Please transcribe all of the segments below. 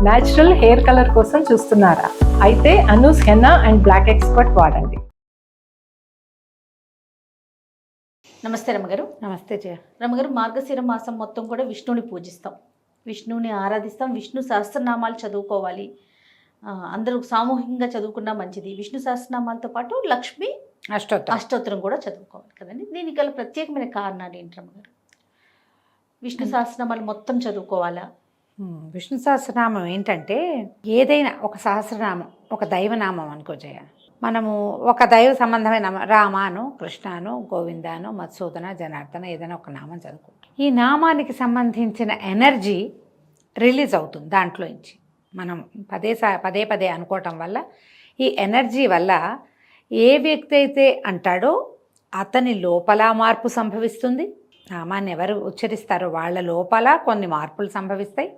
Natural hair colour కోసం చూస్తున్నారా? అయితే Anoos henna and black expert వాడండి. నమస్తే రమ్మగారు. నమస్తే జయ. రమ్మగారు, మార్గశిర మాసం మొత్తం కూడా విష్ణుని పూజిస్తాం, విష్ణుని ఆరాధిస్తాం, విష్ణు సహస్రనామాలు చదువుకోవాలి. అందరూ సామూహికంగా చదువుకున్నా మంచిది. విష్ణు సహస్రనామాలతో పాటు లక్ష్మి అష్టోత్తరం కూడా చదువుకోవాలి కదండి. దీనికి గల ప్రత్యేకమైన కారణాలు ఏంటి రమ్మగారు? విష్ణు సహస్రనామాలు మొత్తం చదువుకోవాలా? విష్ణు సహస్రనామం ఏంటంటే, ఏదైనా ఒక సహస్రనామం ఒక దైవనామం అనుకో జయ. మనము ఒక దైవ సంబంధమైన రామాను, కృష్ణాను, గోవిందాను, మధుసూదన, జనార్దన ఏదైనా ఒక నామం చదువుకో. ఈ నామానికి సంబంధించిన ఎనర్జీ రిలీజ్ అవుతుంది దాంట్లోంచి. మనం పదే పదే అనుకోవటం వల్ల ఈ ఎనర్జీ వల్ల ఏ వ్యక్తి అయితే అంటాడో అతని లోపల మార్పు సంభవిస్తుంది. నామాన్ని ఎవరు ఉచ్చరిస్తారో వాళ్ళ లోపల కొన్ని మార్పులు సంభవిస్తాయి.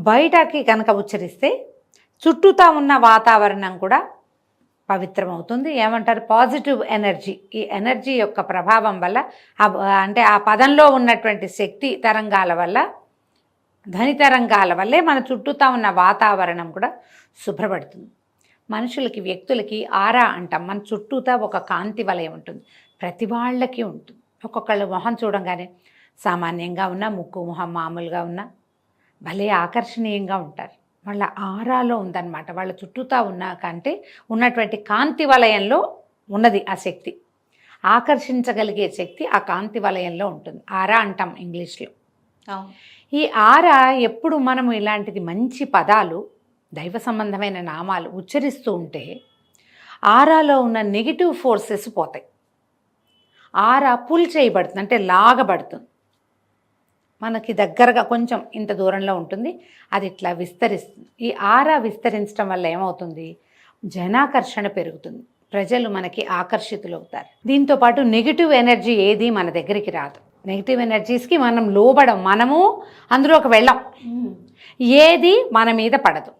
బయటకి కనుక ఉచ్చరిస్తే చుట్టూతా ఉన్న వాతావరణం కూడా పవిత్రమవుతుంది. ఏమంటారు? Positive energy. ఈ ఎనర్జీ యొక్క ప్రభావం వల్ల అంటే ఆ పదంలో ఉన్నటువంటి శక్తి తరంగాల వల్ల, ధ్వని తరంగాల వల్లే మన చుట్టూతా ఉన్న వాతావరణం కూడా శుభ్రపడుతుంది. మనుషులకి, వ్యక్తులకి ఆరా అంటాం. మన చుట్టూతా ఒక కాంతి వలయం ఉంటుంది. ప్రతి వాళ్ళకి ఉంటుంది. ఒక్కొక్కళ్ళు మొహం చూడంగానే సామాన్యంగా ఉన్న, ముక్కు మొహం మామూలుగా ఉన్న భలే ఆకర్షణీయంగా ఉంటారు. వాళ్ళ ఆరాలో ఉందన్నమాట. వాళ్ళ చుట్టూతా ఉన్న కంటే ఉన్నటువంటి కాంతి వలయంలో ఉన్నది ఆ శక్తి. ఆకర్షించగలిగే శక్తి ఆ కాంతి వలయంలో ఉంటుంది. ఆరా అంటాం ఇంగ్లీష్లో. ఈ ఆరా ఎప్పుడు మనము ఇలాంటిది మంచి పదాలు, దైవ సంబంధమైన నామాలు ఉచ్చరిస్తూ ఉంటే ఆరాలో ఉన్న నెగిటివ్ ఫోర్సెస్ పోతాయి. ఆరా పుల్ చేయబడుతుంది, అంటే లాగబడుతుంది. మనకి దగ్గరగా కొంచెం ఇంత దూరంలో ఉంటుంది, అది ఇట్లా విస్తరిస్తుంది. ఈ ఆరా విస్తరించడం వల్ల ఏమవుతుంది? జనాకర్షణ పెరుగుతుంది. ప్రజలు మనకి ఆకర్షితులవుతారు. దీంతోపాటు నెగిటివ్ ఎనర్జీ ఏది మన దగ్గరికి రాదు. నెగిటివ్ ఎనర్జీస్కి మనం లోబడం, మనము అందులోకి వెళ్ళం, ఏది మన మీద పడదు.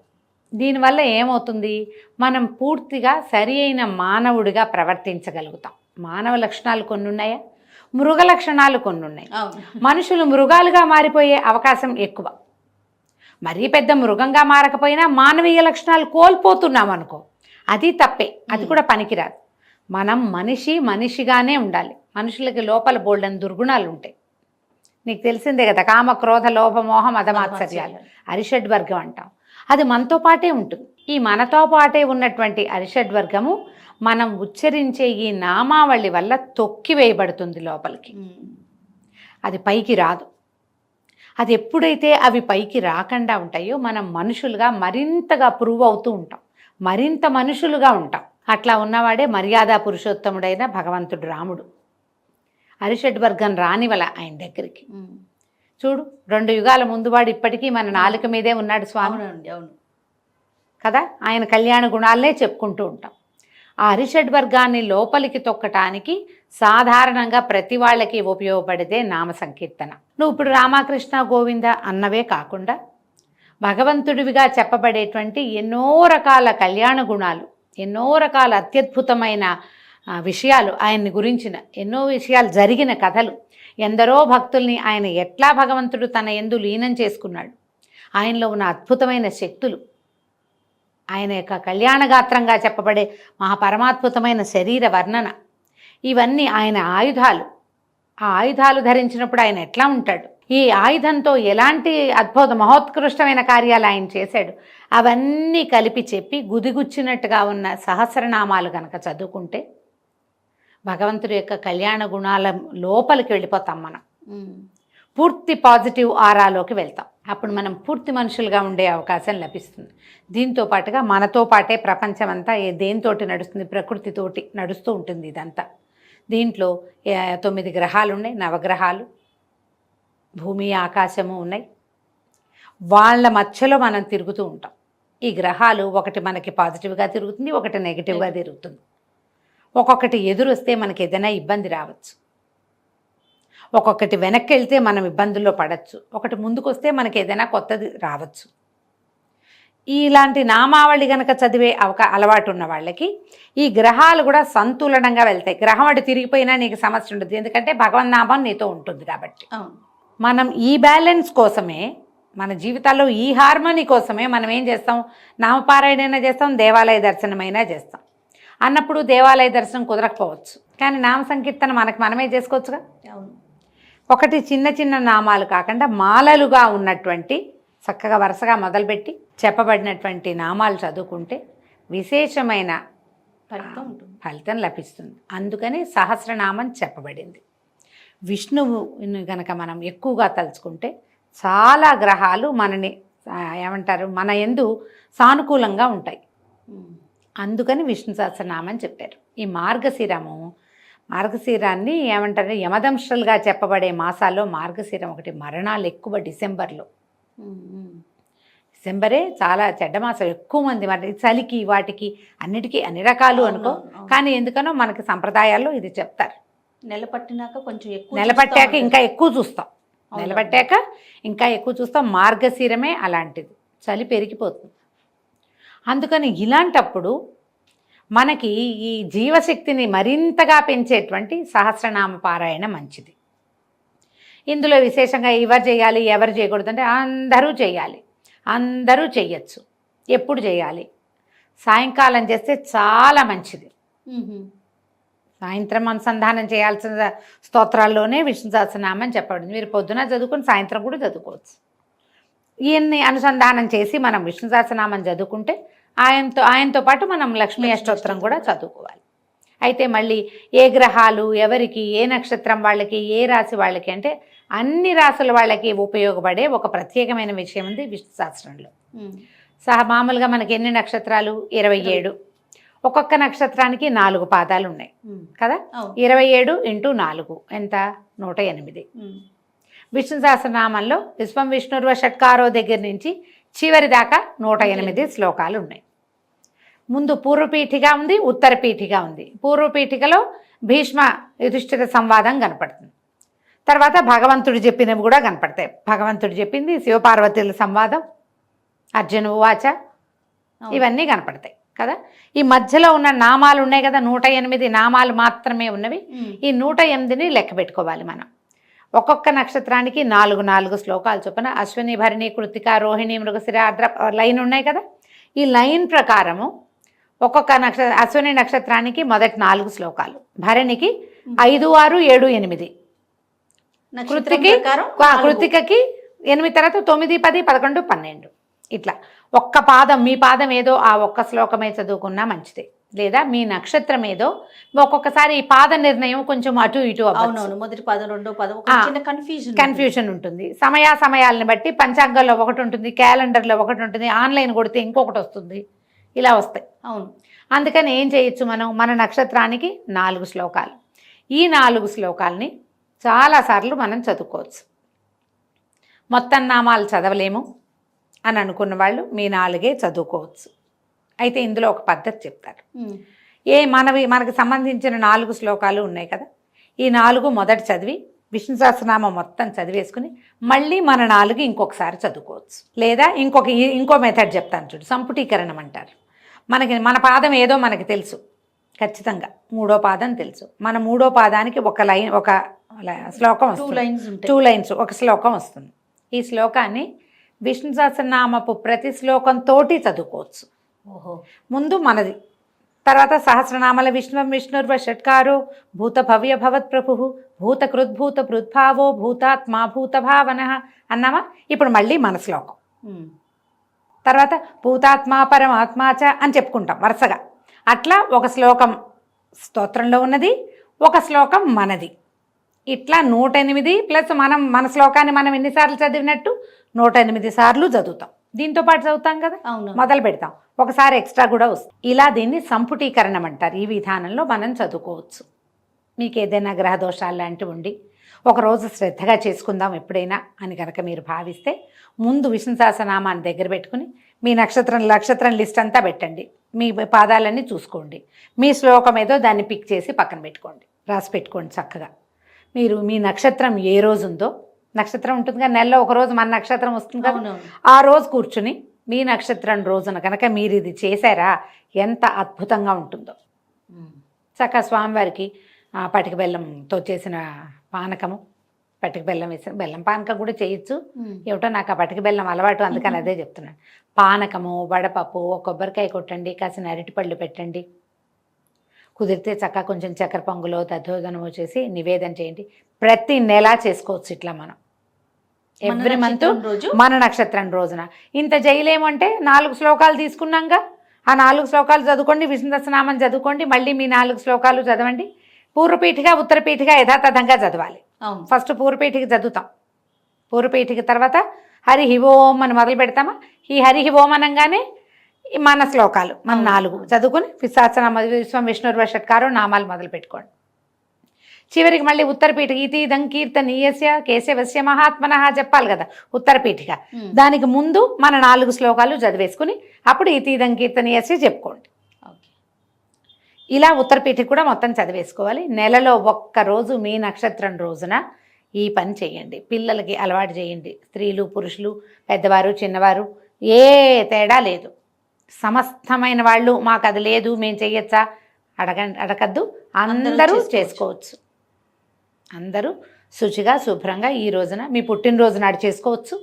దీనివల్ల ఏమవుతుంది? మనం పూర్తిగా సరి అయిన మానవుడిగా ప్రవర్తించగలుగుతాం. మానవ లక్షణాలు కొన్ని ఉన్నాయా? మృగ లక్షణాలు కొన్ని ఉన్నాయి. మనుషులు మృగాలుగా మారిపోయే అవకాశం ఎక్కువ. మరీ పెద్ద మృగంగా మారకపోయినా మానవీయ లక్షణాలు కోల్పోతున్నాం అనుకో, అది తప్పే, అది కూడా పనికిరాదు. మనం మనిషిగానే ఉండాలి. మనుషులకి లోపల బోల్డని దుర్గుణాలు ఉంటాయి. నీకు తెలిసిందే కదా, కామ, క్రోధ, లోభ, మోహ, మదమాత్సర్యాలు, అరిషడ్వర్గం అంటాం. అది మనతో పాటే ఉంటుంది. ఈ మనతో పాటే ఉన్నటువంటి అరిషడ్వర్గము మనం ఉచ్చరించే ఈ నామావళి వల్ల తొక్కివేయబడుతుంది లోపలికి. అది పైకి రాదు. అది ఎప్పుడైతే అవి పైకి రాకుండా ఉంటాయో మనం మనుషులుగా మరింతగా ప్రూవ్ అవుతూ ఉంటాం, మరింత మనుషులుగా ఉంటాం. అట్లా ఉన్నవాడే మర్యాద పురుషోత్తముడైన భగవంతుడు రాముడు. అరిషడ్వర్గం రానివల ఆయన దగ్గరికి. చూడు, 2 యుగాల ముందు వాడు ఇప్పటికీ మన నాలుక మీదే ఉన్నాడు స్వామి. అవును కదా, ఆయన కళ్యాణ గుణాలనే చెప్పుకుంటూ ఉంటాం. ఆ అరిషడ్వర్గాన్ని లోపలికి తొక్కటానికి సాధారణంగా ప్రతి వాళ్ళకి ఉపయోగపడితే నామ సంకీర్తన. నువ్వు ఇప్పుడు రామకృష్ణ గోవింద అన్నవే కాకుండా భగవంతుడివిగా చెప్పబడేటువంటి ఎన్నో రకాల కళ్యాణ గుణాలు, ఎన్నో రకాల అత్యద్భుతమైన విషయాలు, ఆయన్ని గురించిన ఎన్నో విషయాలు, జరిగిన కథలు, ఎందరో భక్తుల్ని ఆయన ఎట్లా భగవంతుడు తన యందు లీనం చేసుకున్నాడు, ఆయనలో ఉన్న అద్భుతమైన శక్తులు, ఆయన యొక్క కళ్యాణగాత్రంగా చెప్పబడే మహాపరమాద్భుతమైన శరీర వర్ణన, ఇవన్నీ ఆయన ఆయుధాలు. ఆ ఆయుధాలు ధరించినప్పుడు ఆయన ఎట్లా ఉంటాడు, ఈ ఆయుధంతో ఎలాంటి అద్భుత మహోత్కృష్టమైన కార్యాలు ఆయన చేశాడు, అవన్నీ కలిపి చెప్పి గుదిగుచ్చినట్టుగా ఉన్న సహస్రనామాలు కనుక చదువుకుంటే భగవంతుడి యొక్క కళ్యాణ గుణాల లోపలికి వెళ్ళిపోతాం. మనం పూర్తి పాజిటివ్ ఆరాలోకి వెళ్తాం. అప్పుడు మనం పూర్తి మనుషులుగా ఉండే అవకాశం లభిస్తుంది. దీంతో పాటుగా మనతో పాటే ప్రపంచం అంతా దేనితోటి నడుస్తుంది? ప్రకృతితోటి నడుస్తూ ఉంటుంది ఇదంతా. దీంట్లో 9 గ్రహాలు ఉన్నాయి, నవగ్రహాలు, భూమి, ఆకాశము ఉన్నాయి. వాళ్ళ మధ్యలో మనం తిరుగుతూ ఉంటాం. ఈ గ్రహాలు ఒకటి మనకి పాజిటివ్గా తిరుగుతుంది, ఒకటి నెగిటివ్గా తిరుగుతుంది. ఒక్కొక్కటి ఎదురు వస్తే మనకి ఏదైనా ఇబ్బంది రావచ్చు, ఒక్కొక్కటి వెనక్కి వెళ్తే మనం ఇబ్బందుల్లో పడవచ్చు, ఒకటి ముందుకు వస్తే మనకి ఏదైనా కొత్తది రావచ్చు. ఇలాంటి నామావళి కనుక చదివే అలవాటు ఉన్న వాళ్ళకి ఈ గ్రహాలు కూడా సంతులనంగా వెళ్తాయి. గ్రహం అటు తిరిగిపోయినా నీకు సమస్య ఉండదు, ఎందుకంటే భగవన్నామం నీతో ఉంటుంది కాబట్టి. మనం ఈ బ్యాలెన్స్ కోసమే మన జీవితాల్లో ఈ హార్మోనీ కోసమే మనం ఏం చేస్తాం, నామపారాయణైనా చేస్తాం, దేవాలయ దర్శనమైనా చేస్తాం. అన్నప్పుడు దేవాలయ దర్శనం కుదరకపోవచ్చు, కానీ నామ సంకీర్తన మనమే చేసుకోవచ్చుగా. అవును. ఒకటి చిన్న చిన్న నామాలు కాకుండా మాలలుగా ఉన్నటువంటి చక్కగా వరుసగా మొదలుపెట్టి చెప్పబడినటువంటి నామాలు చదువుకుంటే విశేషమైన ఫలితం లభిస్తుంది. అందుకని సహస్రనామం చెప్పబడింది. విష్ణువుని కనుక మనం ఎక్కువగా తలుచుకుంటే చాలా గ్రహాలు మనని ఏమంటారు, మన యందు సానుకూలంగా ఉంటాయి. అందుకని విష్ణు సహస్రనామం చెప్పారు. ఈ మార్గశిరాన్ని ఏమంటారు, యమదంశలుగా చెప్పబడే మాసాల్లో మార్గశిరం ఒకటి. మరణాలు ఎక్కువ డిసెంబరే చాలా చెడ్డ మాసం. ఎక్కువ మంది మరి చలికి వాటికి అన్నిటికీ అన్ని రకాలు అనుకో, కానీ ఎందుకనో మనకి సంప్రదాయాల్లో ఇది చెప్తారు. నెలపట్టాక ఇంకా ఎక్కువ చూస్తాం. మార్గశిరమే అలాంటిది, చలి పెరిగిపోతుంది. అందుకని ఇలాంటప్పుడు మనకి ఈ జీవశక్తిని మరింతగా పెంచేటువంటి సహస్రనామ పారాయణ మంచిది. ఇందులో విశేషంగా ఎవరు చేయాలి ఎవరు చేయకూడదు అంటే అందరూ చేయాలి, అందరూ చేయొచ్చు. ఎప్పుడు చేయాలి? సాయంకాలం చేస్తే చాలా మంచిది. సాయంత్రం అనుసంధానం చేయాల్సిన స్తోత్రాల్లోనే విష్ణు సహస్రనామం చెప్పబడింది. మీరు పొద్దున చదువుకుని సాయంత్రం కూడా చదువుకోవచ్చు. ఈయన్ని అనుసంధానం చేసి మనం విష్ణు సహస్రనామం చదువుకుంటే ఆయనతో పాటు మనం లక్ష్మీ అష్టోత్తరం కూడా చదువుకోవాలి. అయితే మళ్ళీ ఏ గ్రహాలు ఎవరికి, ఏ నక్షత్రం వాళ్ళకి, ఏ రాశి వాళ్ళకి అంటే అన్ని రాసుల వాళ్ళకి ఉపయోగపడే ఒక ప్రత్యేకమైన విషయం ఉంది విష్ణు సహస్రంలో. మామూలుగా మనకి ఎన్ని నక్షత్రాలు? 27. ఒక్కొక్క నక్షత్రానికి 4 పాదాలు ఉన్నాయి కదా. 27 × 4 ఎంత? 108. విష్ణు సహస్రనామంలో విశ్వం విష్ణుర్వ షట్కారో దగ్గర నుంచి చివరి దాకా 108 శ్లోకాలు ఉన్నాయి. ముందు పూర్వపీఠిక ఉంది, ఉత్తరపీఠిక ఉంది. పూర్వపీఠికలో భీష్మ యుధిష్ఠిర సంవాదం కనపడుతుంది. తర్వాత భగవంతుడు చెప్పినవి కూడా కనపడతాయి. భగవంతుడు చెప్పింది, శివపార్వతుల సంవాదం, అర్జున ఉవాచ, ఇవన్నీ కనపడతాయి కదా. ఈ మధ్యలో ఉన్న నామాలు ఉన్నాయి కదా, 108 నామాలు మాత్రమే ఉన్నవి. ఈ 108ని లెక్క పెట్టుకోవాలి మనం. ఒక్కొక్క నక్షత్రానికి 4 శ్లోకాలు చొప్పున అశ్విని, భరణి, కృతిక, రోహిణి, మృగశిర, ఆర్ద్ర లైన్ ఉన్నాయి కదా. ఈ లైన్ ప్రకారము ఒక్కొక్క అశ్విని నక్షత్రానికి మొదటి 4 శ్లోకాలు, భరణికి 5, 6, 7, 8, కృతికకి 8 తర్వాత 9, 10, 11, 12 ఇట్లా. ఒక్క పాదం, మీ పాదం ఏదో ఆ ఒక్క శ్లోకమే చదువుకున్నా మంచిదే. లేదా మీ నక్షత్రం ఏదో, ఒక్కొక్కసారి ఈ పాద నిర్ణయం కొంచెం అటు ఇటు మొదటి పాదం రెండో పాదం కన్ఫ్యూజన్ ఉంటుంది. సమయాల్ని బట్టి పంచాంగంలో ఒకటి ఉంటుంది, క్యాలెండర్లో ఒకటి ఉంటుంది, ఆన్లైన్ కొడితే ఇంకొకటి వస్తుంది, ఇలా వస్తాయి. అవును. అందుకని ఏం చేయొచ్చు మనం, మన నక్షత్రానికి 4 శ్లోకాలు. ఈ 4 శ్లోకాలని చాలాసార్లు మనం చదువుకోవచ్చు. మొత్తం నామాలు చదవలేము అని అనుకున్న వాళ్ళు మీ 4 చదువుకోవచ్చు. అయితే ఇందులో ఒక పద్ధతి చెప్తారు. మనకి సంబంధించిన 4 శ్లోకాలు ఉన్నాయి కదా, ఈ 4 మొదట చదివి విష్ణు సహస్రనామం మొత్తం చదివేసుకుని మళ్ళీ మన 4 ఇంకొకసారి చదువుకోవచ్చు. లేదా ఇంకో మెథడ్ చెప్తాను చూడు, సంపుటీకరణం అంటారు. మన పాదం ఏదో మనకి తెలుసు ఖచ్చితంగా, 3వ పాదం తెలుసు. మన 3వ పాదానికి ఒక శ్లోకం వస్తుంది, 2 లైన్స్ ఒక శ్లోకం వస్తుంది. ఈ శ్లోకాన్ని విష్ణు సహస్రనామపు ప్రతి శ్లోకంతోటి చదువుకోవచ్చు. ముందు మనది, తర్వాత సహస్రనామాల విష్ణుర్వ షట్కారో భూత భవ్య భవత్ ప్రభు భూత కృద్భూత పృద్భావో భూతాత్మా భూత భావన అన్నామా. ఇప్పుడు మళ్ళీ మన శ్లోకం, తర్వాత భూతాత్మా పరమాత్మాచ అని చెప్పుకుంటాం వరుసగా. అట్లా ఒక శ్లోకం స్తోత్రంలో ఉన్నది, ఒక శ్లోకం మనది. ఇట్లా 108 ప్లస్ మన శ్లోకాన్ని మనం ఎన్నిసార్లు చదివినట్టు 108 సార్లు చదువుతాం. దీంతో పాటు చదువుతాం కదా, మొదలు పెడతాం, ఒకసారి ఎక్స్ట్రా కూడా వస్తుంది. ఇలా దీన్ని సంపుటీకరణం అంటారు. ఈ విధానంలో మనం చదువుకోవచ్చు. మీకు ఏదైనా గ్రహ దోషాలు లాంటివి ఉండి ఒకరోజు శ్రద్ధగా చేసుకుందాం ఎప్పుడైనా అని కనుక మీరు భావిస్తే, ముందు విష్ణు సహస్రనామాన్ని దగ్గర పెట్టుకుని మీ నక్షత్రం లిస్ట్ అంతా పెట్టండి, మీ పాదాలన్నీ చూసుకోండి, మీ శ్లోకం ఏదో దాన్ని పిక్ చేసి పక్కన పెట్టుకోండి, రాసి పెట్టుకోండి చక్కగా. మీరు మీ నక్షత్రం ఏ రోజు ఉందో, నక్షత్రం ఉంటుంది కదా, నెలలో ఒక రోజు మన నక్షత్రం వస్తుంది కదా, ఆ రోజు కూర్చుని మీ నక్షత్రం రోజున కనుక మీరు ఇది చేశారా ఎంత అద్భుతంగా ఉంటుందో. చక్కగా స్వామివారికి పటిక బెల్లంతో చేసిన పానకము, పటిక బెల్లం వేసాను, బెల్లం పానకం కూడా చేయొచ్చు. ఏమిటో నాకు ఆ పటిక బెల్లం అలవాటు, అందుకని అదే చెప్తున్నాను. పానకము, వడపప్పు, ఒక కొబ్బరికాయ కొట్టండి, కాసిన అరటిపళ్ళు పెట్టండి, కుదిరితే చక్కగా కొంచెం చక్కెర పొంగులో దద్దోజనమో చేసి నివేదన చేయండి. ప్రతి నెల చేసుకోవచ్చు ఇట్లా మనం, ఎవ్రీ మంత్ మన నక్షత్రం రోజున. ఇంత చేయలేమంటే 4 శ్లోకాలు తీసుకున్నాక ఆ 4 శ్లోకాలు చదువుకోండి, విష్ణు సహస్రనామం చదువుకోండి, మళ్ళీ మీ 4 శ్లోకాలు చదవండి. పూర్వపీఠిక ఉత్తరపీఠిక యథాతథంగా చదవాలి. ఫస్ట్ పూర్వపీఠిక చదువుతాం, పూర్వపీఠిక తర్వాత హరి ఓం అని మొదలు పెడతామా, ఈ హరి ఓం అనగానే మన శ్లోకాలు మన 4 చదువుకుని సహస్రనామ విశ్వం విష్ణుర్వ షట్కారో నామాలు మొదలు పెట్టుకోండి. చివరికి మళ్ళీ ఉత్తరపీఠిక ఇతీదం కీర్తనీయస్య కేశవస్య మహాత్మనః చెప్పాలి కదా ఉత్తరపీఠిక. దానికి ముందు మన 4 శ్లోకాలు చదివేసుకుని అప్పుడు ఇతీదం కీర్తనీయస్య చెప్పుకోండి. ఇలా ఉత్తరపీఠిక కూడా మొత్తం చదివేసుకోవాలి. నెలలో ఒక్కరోజు మీ నక్షత్రం రోజున ఈ పని చేయండి. పిల్లలకి అలవాటు చేయండి. స్త్రీలు పురుషులు పెద్దవారు చిన్నవారు ఏ తేడా లేదు. సమస్తమైన వాళ్ళు మాకు అది లేదు మేము చెయ్యొచ్చా అడగద్దు, అందరూ చేసుకోవచ్చు. అందరూ శుచిగా శుభ్రంగా ఈ రోజున మీ పుట్టినరోజు నాడు చేసుకోవచ్చు,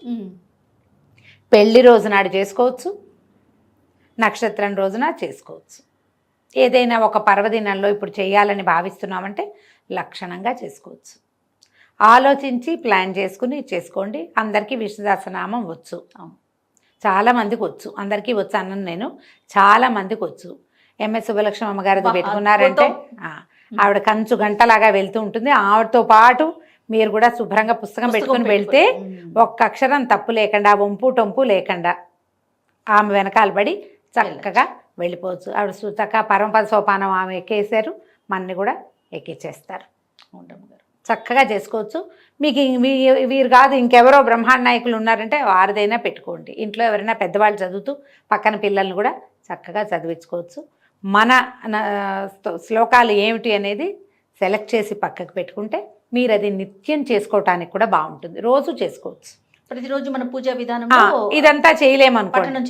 పెళ్లి రోజు నాడు చేసుకోవచ్చు, నక్షత్రం రోజున చేసుకోవచ్చు. ఏదైనా ఒక పర్వదినంలో ఇప్పుడు చేయాలని భావిస్తున్నామంటే లక్షణంగా చేసుకోవచ్చు. ఆలోచించి ప్లాన్ చేసుకుని చేసుకోండి. అందరికీ విష్ణు సహస్రనామం వచ్చు, చాలామందికి వచ్చు, అందరికీ వచ్చు అన్నాను నేను, చాలామందికి వచ్చు. ఎంఎస్ సుబ్బలక్ష్మి అమ్మగారిది పెట్టుకున్నారంటే ఆవిడ కంచు గంటలాగా వెళ్తూ ఉంటుంది. ఆవిడతో పాటు మీరు కూడా శుభ్రంగా పుస్తకం పెట్టుకుని వెళ్తే ఒక్క అక్షరం తప్పు లేకుండా వంపు టొంపు లేకుండా ఆమె వెనకాల పడి చక్కగా వెళ్ళిపోవచ్చు. ఆవిడ చక్కగా పరమపద సోపానం ఆమె ఎక్కేసారు, మన్ని కూడా ఎక్కిచ్చేస్తారు. చక్కగా చేసుకోవచ్చు. మీకు వీరు కాదు ఇంకెవరో బ్రహ్మాండ నాయకులు ఉన్నారంటే వారిదైనా పెట్టుకోండి. ఇంట్లో ఎవరైనా పెద్దవాళ్ళు చదువుతూ పక్కన పిల్లల్ని కూడా చక్కగా చదివించుకోవచ్చు. మన శ్లోకాలు ఏమిటి అనేది సెలెక్ట్ చేసి పక్కకు పెట్టుకుంటే మీరు అది నిత్యం చేసుకోవటానికి కూడా బాగుంటుంది. రోజు చేసుకోవచ్చు. ప్రతిరోజు మన పూజా విధానం ఇదంతా చేయలేము అనుకోండి,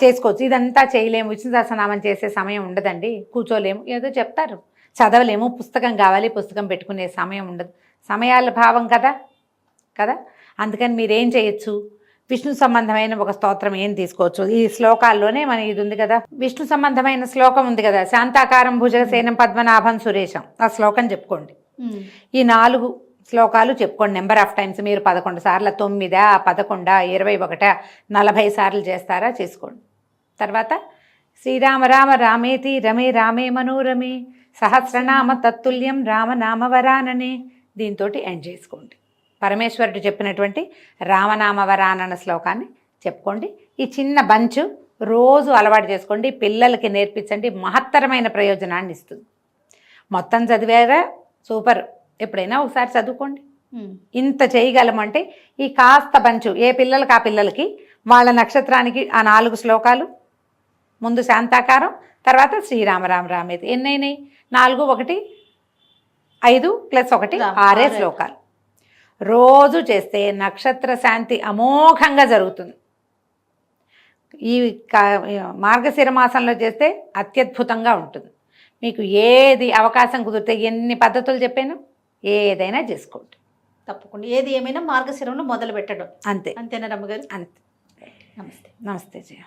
చేసుకోవచ్చు. ఇదంతా చేయలేము, విష్ణు సహస్రనామం చేసే సమయం ఉండదండి, కూర్చోలేము, ఏదో చెప్తారు, చదవలేము, పుస్తకం కావాలి, పుస్తకం పెట్టుకునే సమయం ఉండదు. సమయాల భావం కదా. అందుకని మీరేం చేయొచ్చు, విష్ణు సంబంధమైన ఒక స్తోత్రం ఏం తీసుకోవచ్చు. ఈ శ్లోకాల్లోనే మన ఇది ఉంది కదా, విష్ణు సంబంధమైన శ్లోకం ఉంది కదా, శాంతాకారం భుజగసేనం పద్మనాభం సురేశం, ఆ శ్లోకం చెప్పుకోండి. ఈ 4 శ్లోకాలు చెప్పుకోండి నెంబర్ ఆఫ్ టైమ్స్. మీరు 11 సార్లు, 9, 11, 21, 40 సార్లు చేస్తారా చేసుకోండి. తర్వాత శ్రీరామ రామ రామేతి రమే రామే మనోరమే సహస్రనామ తత్తుల్యం రామనామవరాననే దీంతో ఎండ్ చేసుకోండి. పరమేశ్వరుడు చెప్పినటువంటి రామనామవరానన శ్లోకాన్ని చెప్పుకోండి. ఈ చిన్న బంచు రోజు అలవాటు చేసుకోండి, పిల్లలకి నేర్పించండి, మహత్తరమైన ప్రయోజనాన్ని ఇస్తుంది. మొత్తం చదివారా సూపర్, ఎప్పుడైనా ఒకసారి చదువుకోండి. ఇంత చేయగలమంటే ఈ కాస్త బంచు ఏ పిల్లలకి ఆ పిల్లలకి వాళ్ళ నక్షత్రానికి ఆ 4 శ్లోకాలు, ముందు శాంతాకారం, తర్వాత శ్రీరామరామ రామేతి, ఎన్నైనాయి 4, 1, 5 + 1 6 శ్లోకాలు రోజు చేస్తే నక్షత్ర శాంతి అమోఘంగా జరుగుతుంది. ఈ మార్గశిర మాసంలో చేస్తే అత్యద్భుతంగా ఉంటుంది. మీకు ఏది అవకాశం కుదిరితే ఎన్ని పద్ధతులు చెప్పాను ఏదైనా చేసుకోండి తప్పకుండా. ఏది ఏమైనా మార్గశిరంలో మొదలు పెట్టడం అంతే. అంతేనా రమ్మగారు? అంతే. నమస్తే. నమస్తే జయ.